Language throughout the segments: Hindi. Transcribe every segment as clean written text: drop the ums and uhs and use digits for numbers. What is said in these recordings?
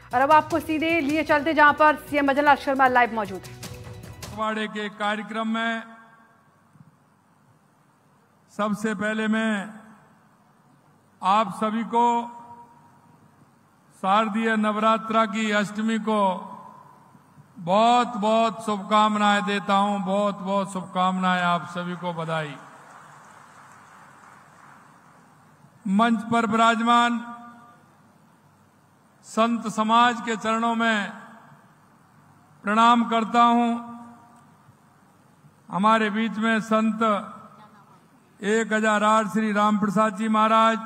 और अब आपको सीधे लिए चलते जहां पर सीएम भजनलाल शर्मा लाइव मौजूद है। पखवाड़े के कार्यक्रम में सबसे पहले मैं आप सभी को शारदीय नवरात्रा की अष्टमी को बहुत बहुत शुभकामनाएं देता हूं। बहुत बहुत शुभकामनाएं, आप सभी को बधाई। मंच पर विराजमान संत समाज के चरणों में प्रणाम करता हूं। हमारे बीच में संत 1008 श्री राम प्रसाद जी महाराज,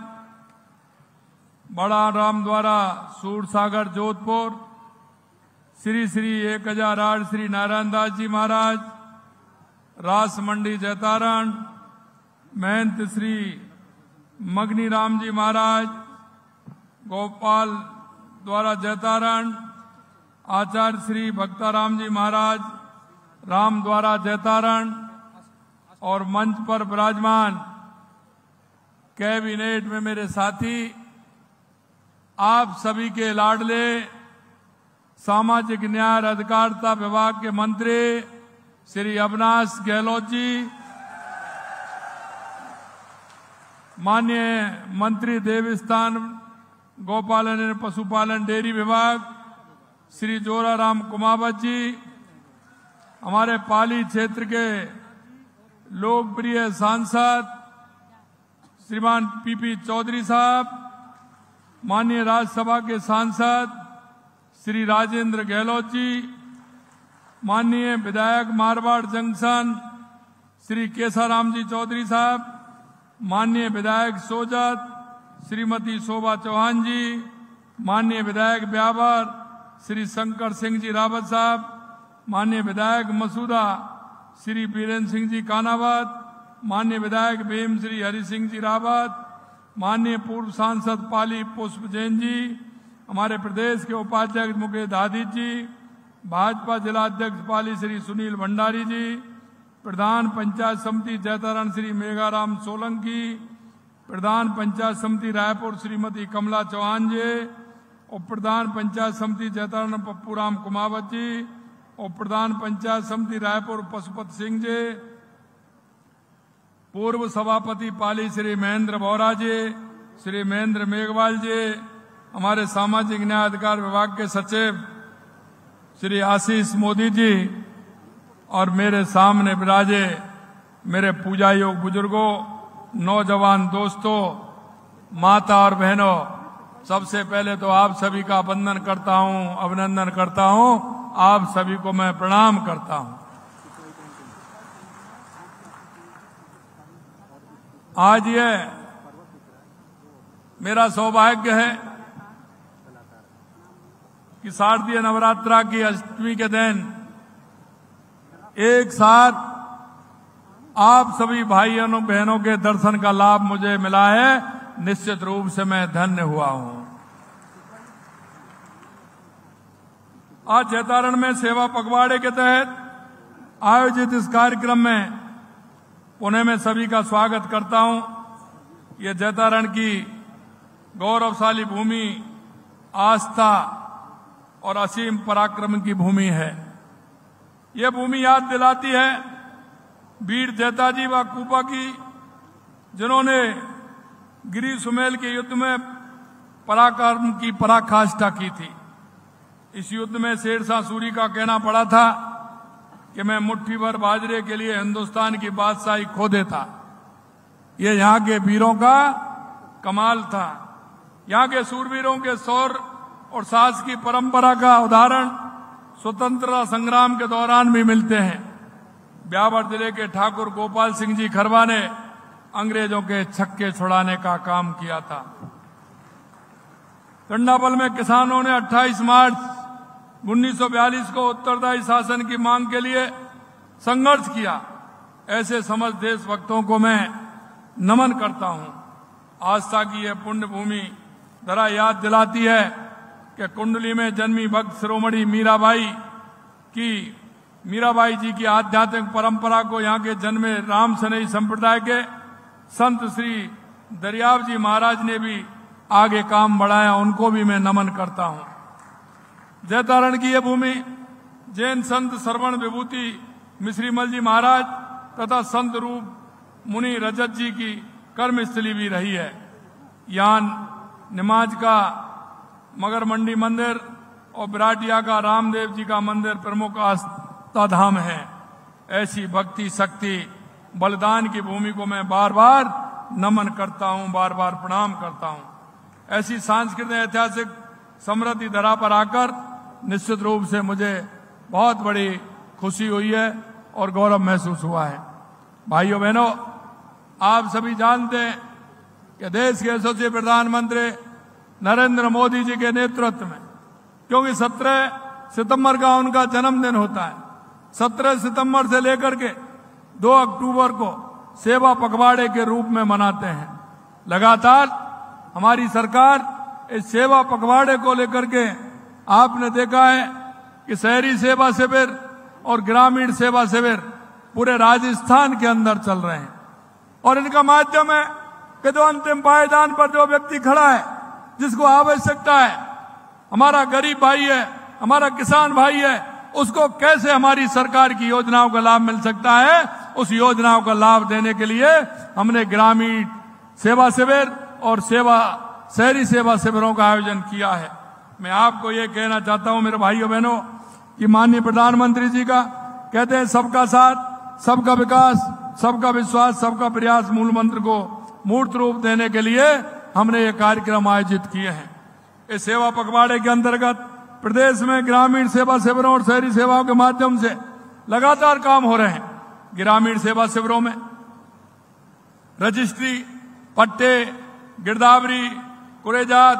बड़ा राम द्वारा सूरसागर जोधपुर, श्री श्री 1008 श्री नारायण दास जी महाराज, रास मंडी जैतारण, महंत श्री मगनी राम जी महाराज, गोपाल द्वारा जैतारण, आचार्य श्री भक्ताराम जी महाराज, राम द्वारा जैतारण, और मंच पर विराजमान कैबिनेट में मेरे साथी, आप सभी के लाडले सामाजिक न्याय और अधिकारिता विभाग के मंत्री श्री अविनाश गहलोत जी, माननीय मंत्री देवस्थान गौपालन एवं पशुपालन डेयरी विभाग श्री जोराराम कुमावत जी, हमारे पाली क्षेत्र के लोकप्रिय सांसद श्रीमान पीपी चौधरी साहब, माननीय राज्यसभा के सांसद श्री राजेंद्र गहलोत जी, माननीय विधायक मारवाड़ जंक्शन श्री केसाराम जी चौधरी साहब, माननीय विधायक सोजत श्रीमती शोभा चौहान जी, माननीय विधायक ब्यावर श्री शंकर सिंह जी रावत साहब, माननीय विधायक मसूदा श्री बीरेन्द्र सिंह जी कानावत, माननीय विधायक भीम श्री हरि सिंह जी रावत, माननीय पूर्व सांसद पाली पुष्प जैन जी, हमारे प्रदेश के उपाध्यक्ष मुकेश दादी जी, भाजपा जिला अध्यक्ष पाली श्री सुनील भंडारी जी, प्रधान पंचायत समिति जैतारण श्री मेघाराम सोलंकी, प्रधान पंचायत समिति रायपुर श्रीमती कमला चौहान जी, उप प्रधान पंचायत समिति जैतारण पप्पूराम कुमावत जी, उप प्रधान पंचायत समिति रायपुर पशुपत सिंह जी, पूर्व सभापति पाली श्री महेंद्र बोरा जी, श्री महेंद्र मेघवाल जी, हमारे सामाजिक न्याय अधिकार विभाग के सचिव श्री आशीष मोदी जी, और मेरे सामने विराजे मेरे पूजा योग बुजुर्गों, नौजवान दोस्तों, माता और बहनों, सबसे पहले तो आप सभी का वंदन करता हूं, अभिनंदन करता हूं। आप सभी को मैं प्रणाम करता हूं। आज ये मेरा सौभाग्य है कि शारदीय नवरात्रा की अष्टमी के दिन एक साथ आप सभी भाइयों बहनों के दर्शन का लाभ मुझे मिला है। निश्चित रूप से मैं धन्य हुआ हूं। आज जैतारण में सेवा पखवाड़े के तहत आयोजित इस कार्यक्रम में पुणे में सभी का स्वागत करता हूं। ये जैतारण की गौरवशाली भूमि आस्था और असीम पराक्रम की भूमि है। यह भूमि याद दिलाती है वीर जैताजी व कूपा की, जिन्होंने गिरी सुमेल के युद्ध में पराक्रम की पराकाष्ठा की थी। इस युद्ध में शेरशाह सूरी का कहना पड़ा था कि मैं मुट्ठी भर बाजरे के लिए हिंदुस्तान की बादशाही खो देता। ये यहाँ के वीरों का कमाल था। यहाँ के सूरवीरों के शौर्य और साहस की परंपरा का उदाहरण स्वतंत्रता संग्राम के दौरान भी मिलते हैं। ब्यावर जिले के ठाकुर गोपाल सिंह जी खरवा ने अंग्रेजों के छक्के छुड़ाने का काम किया था। गंडाबल में किसानों ने 28 मार्च 1942 को उत्तरदायी शासन की मांग के लिए संघर्ष किया। ऐसे समस्त देशभक्तों को मैं नमन करता हूं। आस्था की यह पुण्य भूमि जरा याद दिलाती है कि कुंडली में जन्मी भक्त शिरोमणि मीराबाई जी की आध्यात्मिक परंपरा को यहाँ के जन्मे राम सनई संप्रदाय के संत श्री दरियाव जी महाराज ने भी आगे काम बढ़ाया। उनको भी मैं नमन करता हूं। जैतारण की यह भूमि जैन संत श्रवण विभूति मिश्रीमल जी महाराज तथा संत रूप मुनि रजत जी की कर्मस्थली भी रही है। यहाँ निमाज का मगर मंडी मंदिर और बिराटिया का रामदेव जी का मंदिर प्रमुख आस्था धाम है। ऐसी भक्ति शक्ति बलिदान की भूमि को मैं बार बार नमन करता हूं, बार बार प्रणाम करता हूं। ऐसी सांस्कृतिक ऐतिहासिक समृद्धि धरा पर आकर निश्चित रूप से मुझे बहुत बड़ी खुशी हुई है और गौरव महसूस हुआ है। भाइयों बहनों, आप सभी जानते हैं कि देश के यशस्वी प्रधानमंत्री नरेंद्र मोदी जी के नेतृत्व में, क्योंकि 17 सितंबर का उनका जन्मदिन होता है, 17 सितंबर से लेकर के 2 अक्टूबर को सेवा पखवाड़े के रूप में मनाते हैं। लगातार हमारी सरकार इस सेवा पखवाड़े को लेकर के आपने देखा है कि शहरी सेवा शिविर और ग्रामीण सेवा शिविर पूरे राजस्थान के अंदर चल रहे हैं और इनका माध्यम है कि जो अंतिम पायदान पर जो व्यक्ति खड़ा है, जिसको आवश्यकता है, हमारा गरीब भाई है, हमारा किसान भाई है, उसको कैसे हमारी सरकार की योजनाओं का लाभ मिल सकता है, उस योजनाओं का लाभ देने के लिए हमने ग्रामीण सेवा शिविर और शहरी सेवा शिविरों का आयोजन किया है। मैं आपको ये कहना चाहता हूं मेरे भाइयों बहनों कि माननीय प्रधानमंत्री जी का कहते हैं सबका साथ, सबका विकास, सबका विश्वास, सबका प्रयास मूल मंत्र को मूर्त रूप देने के लिए हमने ये कार्यक्रम आयोजित किए हैं। इस सेवा पखवाड़े के अंतर्गत प्रदेश में ग्रामीण सेवा शिविरों और शहरी सेवाओं के माध्यम से लगातार काम हो रहे हैं। ग्रामीण सेवा शिविरों में रजिस्ट्री, पट्टे, गिरदावरी, कुरेजात,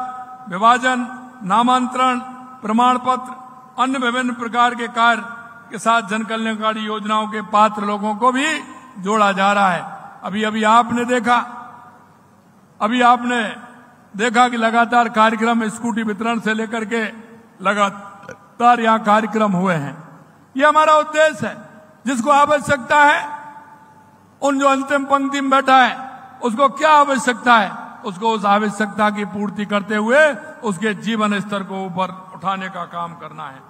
विभाजन, नामांतरण, प्रमाण पत्र, अन्य विभिन्न प्रकार के कार्य के साथ जन कल्याणकारी योजनाओं के पात्र लोगों को भी जोड़ा जा रहा है। अभी आपने देखा कि लगातार कार्यक्रम स्कूटी वितरण से लेकर के लगातार यहाँ कार्यक्रम हुए हैं। ये हमारा उद्देश्य है। जिसको आवश्यकता है, उन जो अंतिम पंक्ति में बैठा है, उसको क्या आवश्यकता है, उसको उस आवश्यकता की पूर्ति करते हुए उसके जीवन स्तर को ऊपर उठाने का काम करना है।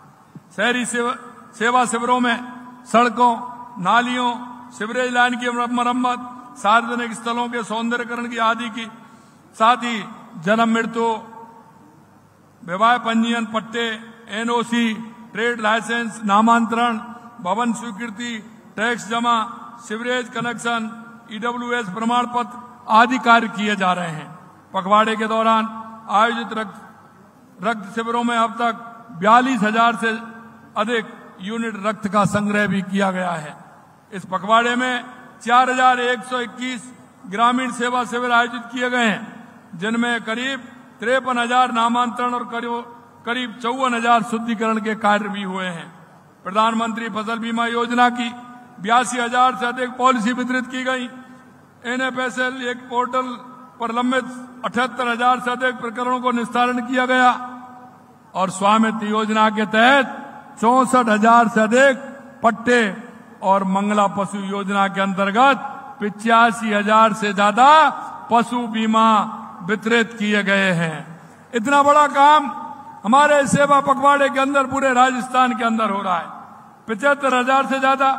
शहरी सेवा शिविरों में सड़कों, नालियों, सीवरेज लाइन की मरम्मत, सार्वजनिक स्थलों के सौंदर्यकरण की आदि की, साथ ही जन्म मृत्यु, विवाह पंजीयन, पट्टे, एनओसी, ट्रेड लाइसेंस, नामांतरण, भवन स्वीकृति, टैक्स जमा, सीवरेज कनेक्शन, ईडब्ल्यूएस प्रमाण पत्र आदि कार्य किए जा रहे हैं। पखवाड़े के दौरान आयोजित रक्त शिविरों में अब तक 42,000 से अधिक यूनिट रक्त का संग्रह भी किया गया है। इस पखवाड़े में 4,121 ग्रामीण सेवा शिविर आयोजित किए गए हैं, जिनमें करीब 53,000 नामांतरण और करीब 54,000 शुद्धिकरण के कार्य भी हुए हैं। प्रधानमंत्री फसल बीमा योजना की 82,000 से अधिक पॉलिसी वितरित की गई। NFSL एक पोर्टल पर लंबित 78,000 से अधिक प्रकरणों को निस्तारण किया गया और स्वामित्व योजना के तहत 64,000 से अधिक पट्टे और मंगला पशु योजना के अंतर्गत 85,000 से ज्यादा पशु बीमा वितरित किए गए हैं। इतना बड़ा काम हमारे सेवा पखवाड़े के अंदर पूरे राजस्थान के अंदर हो रहा है। 75,000 से ज्यादा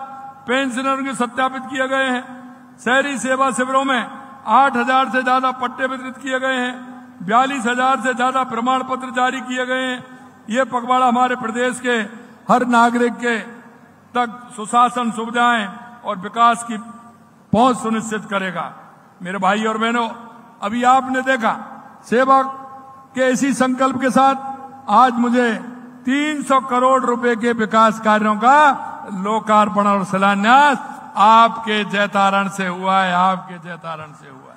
पेंशनरों के सत्यापित किए गए हैं। शहरी सेवा शिविरों में 8,000 से ज्यादा पट्टे वितरित किए गए हैं। 42,000 से ज्यादा प्रमाण पत्र जारी किए गए हैं। ये पखवाड़ा हमारे प्रदेश के हर नागरिक के तक सुशासन, सुविधाएं और विकास की पहुंच सुनिश्चित करेगा। मेरे भाई और बहनों, अभी आपने देखा सेवा के इसी संकल्प के साथ आज मुझे 300 करोड़ रुपए के विकास कार्यों का लोकार्पण और शिलान्यास आपके जैतारण से हुआ है, आपके जैतारण से हुआ है।